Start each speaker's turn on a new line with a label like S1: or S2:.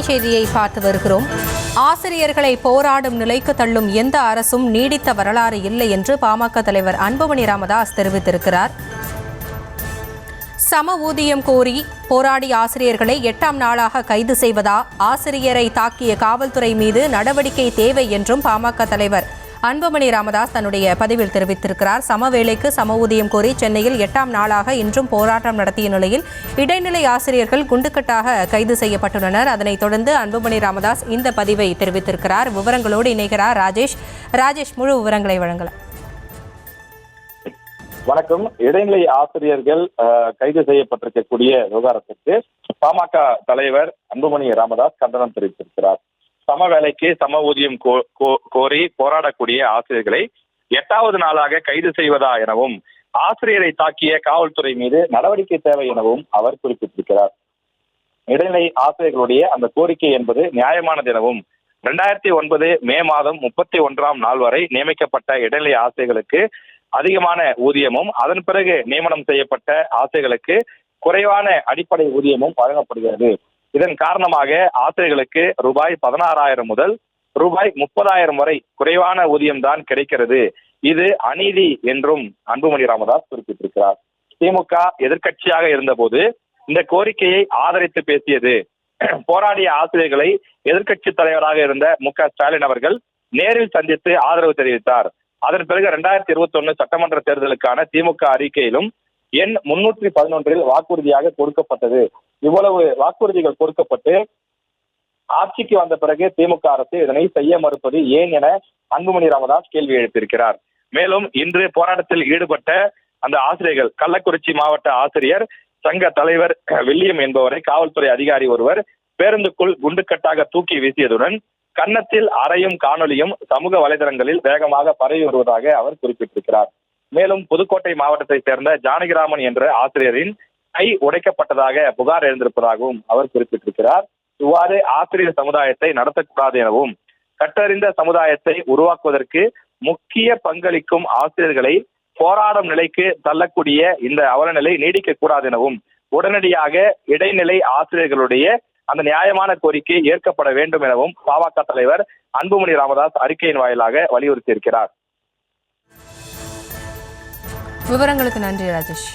S1: அண்மை செய்தியை பார்த்து வருகிறோம். ஆசிரியர்களை போராடும் நிலைக்கு தள்ளும் எந்த அரசும் நீடித்த வரலாறு இல்லை என்று பாமக தலைவர் அன்புமணி ராமதாஸ் தெரிவித்திருக்கிறார். சம ஊதியம் கோரி போராடிய ஆசிரியர்களை 8ஆம் நாளாக கைது செய்வதா, ஆசிரியரை தாக்கிய காவல்துறை மீது நடவடிக்கை தேவை என்றும் பாமக தலைவர் அன்புமணி ராமதாஸ் தன்னுடைய பதிவில் தெரிவித்திருக்கிறார். சம வேளைக்கு சம ஊதியம் கோரி சென்னையில் 8ஆம் நாளாக இன்றும் போராட்டம் நடத்திய நிலையில் இடைநிலை ஆசிரியர்கள் குண்டுக்கட்டாக கைது செய்யப்பட்டுள்ளனர். அதனைத் தொடர்ந்து அன்புமணி ராமதாஸ் இந்த பதிவை தெரிவித்திருக்கிறார். விவரங்களோடு இணைகிறார் ராஜேஷ். முழு விவரங்களை வழங்கலாம்.
S2: வணக்கம். இடைநிலை ஆசிரியர்கள் கைது செய்யப்பட்டிருக்கக்கூடிய விவகாரத்திற்கு பாமக தலைவர் அன்புமணி ராமதாஸ் கண்டனம் தெரிவித்திருக்கிறார். சம வேலைக்கு சம ஊதியம் கோரி போராடக்கூடிய ஆசிரியர்களை 8வது நாளாக கைது செய்வதா எனவும், ஆசிரியரை தாக்கிய காவல்துறை மீது நடவடிக்கை தேவை எனவும் அவர் குறிப்பிட்டிருக்கிறார். இடைநிலை ஆசிரியர்களுடைய அந்த கோரிக்கை என்பது நியாயமானது எனவும், 2009 மே மாதம் 31ஆம் நாள் வரை நியமிக்கப்பட்ட இடைநிலை ஆசிரியர்களுக்கு அதிகமான ஊதியமும், அதன் பிறகு நியமனம் செய்யப்பட்ட ஆசிரியர்களுக்கு குறைவான அடிப்படை ஊதியமும் வழங்கப்படுகிறது. இதன் காரணமாக ஆசிரியர்களுக்கு ரூபாய் 16,000 முதல் ரூபாய் 30,000 வரை குறைவான ஊதியம் தான் கிடைக்கிறது. இது அநீதி என்றும் அன்புமணி ராமதாஸ் குறிப்பிட்டிருக்கிறார். திமுக எதிர்க்கட்சியாக இருந்தபோது இந்த கோரிக்கையை ஆதரித்து பேசியது. போராடிய ஆசிரியர்களை எதிர்க்கட்சி தலைவராக இருந்த மு.க. ஸ்டாலின் அவர்கள் நேரில் சந்தித்து ஆதரவு தெரிவித்தார். அதன் பிறகு 2021 சட்டமன்ற தேர்தலுக்கான திமுக அறிக்கையிலும் எண் 311 வாக்குறுதியாக கொடுக்கப்பட்டது. இவ்வளவு வாக்குறுதிகள் கொடுக்கப்பட்டு ஆட்சிக்கு வந்த பிறகு திமுக அரசு இதனை செய்ய மறுப்பது ஏன் என அன்புமணி ராமதாஸ் கேள்வி எழுப்பியிருக்கிறார். மேலும் இன்று போராட்டத்தில் ஈடுபட்ட அந்த ஆசிரியர்கள், கள்ளக்குறிச்சி மாவட்ட ஆசிரியர் சங்க தலைவர் வில்லியம் என்பவரை காவல்துறை அதிகாரி ஒருவர் பேருந்துக்குள் குண்டுக்கட்டாக தூக்கி வீசியதுடன் கன்னத்தில் அறையும் காணொலியும் சமூக வலைதளங்களில் வேகமாக பரவி வருவதாக அவர் குறிப்பிட்டிருக்கிறார். மேலும் புதுக்கோட்டை மாவட்டத்தை சேர்ந்த ஜானகிராமன் என்ற ஆசிரியரின் கை உடைக்கப்பட்டதாக புகார் எழுந்திருப்பதாகவும் அவர் குறிப்பிட்டிருக்கிறார். இவ்வாறு ஆசிரியர் சமுதாயத்தை நடத்தக்கூடாது எனவும், கற்றறிந்த சமுதாயத்தை உருவாக்குவதற்கு முக்கிய பங்களிக்கும் ஆசிரியர்களை போராடும் நிலைக்கு தள்ளக்கூடிய இந்த அவலநிலை நீடிக்க கூடாது எனவும், உடனடியாக இடைநிலை ஆசிரியர்களுடைய அந்த நியாயமான கோரிக்கை ஏற்கப்பட வேண்டும் எனவும் பாமக தலைவர் அன்புமணி ராமதாஸ் அறிக்கையின் வாயிலாக வலியுறுத்தியிருக்கிறார்.
S1: விவரங்களுக்கு நன்றி ராஜேஷ்.